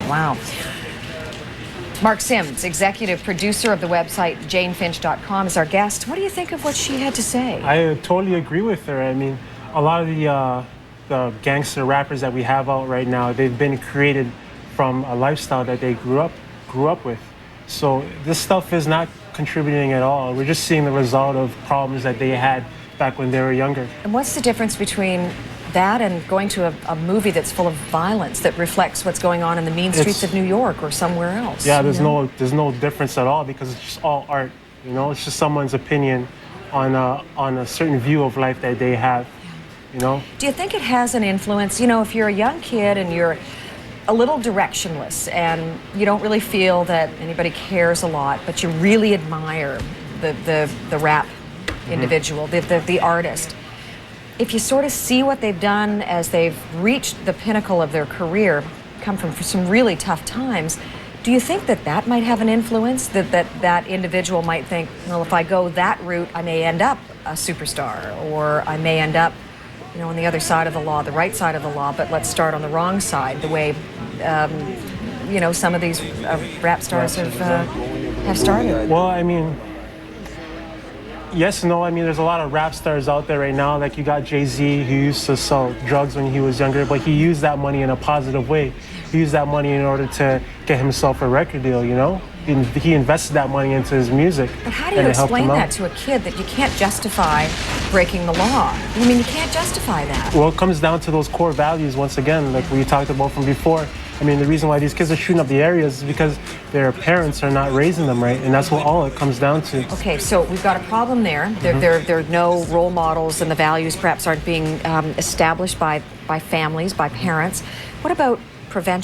Wow. Mark Sims, executive producer of the website janefinch.com, is our guest. What do you think of what she had to say? I totally agree with her. I mean, a lot of the gangster rappers that we have out right now, they've been created from a lifestyle that they grew up with. So this stuff is not contributing at all. We're just seeing the result of problems that they had back when they were younger. And what's the difference between that and going to a movie that's full of violence that reflects what's going on in the mean streets of New York or somewhere else? Yeah, there's no difference at all, because it's just all art. You know, it's just someone's opinion on a certain view of life that they have. You know. Do you think it has an influence? You know, if you're a young kid and you're a little directionless and you don't really feel that anybody cares a lot, but you really admire the rap individual, the artist. If you sort of see what they've done as they've reached the pinnacle of their career, come from some really tough times, do you think that might have an influence? That individual might think, well, if I go that route, I may end up a superstar, or I may end up, you know, on the other side of the law, the right side of the law, but let's start on the wrong side, the way, you know, some of these rap stars have started. Well, I mean, yes and no. I mean, there's a lot of rap stars out there right now. Like, you got Jay-Z, who used to sell drugs when he was younger, but he used that money in a positive way. He used that money in order to get himself a record deal, you know? He invested that money into his music. But how do you explain that to a kid, that you can't justify breaking the law? I mean, you can't justify that. Well, it comes down to those core values once again, like we talked about from before. I mean, the reason why these kids are shooting up the areas is because their parents are not raising them right, and that's what all it comes down to. Okay, so we've got a problem there. There are no role models, and the values perhaps aren't being established by families, by parents. What about prevention?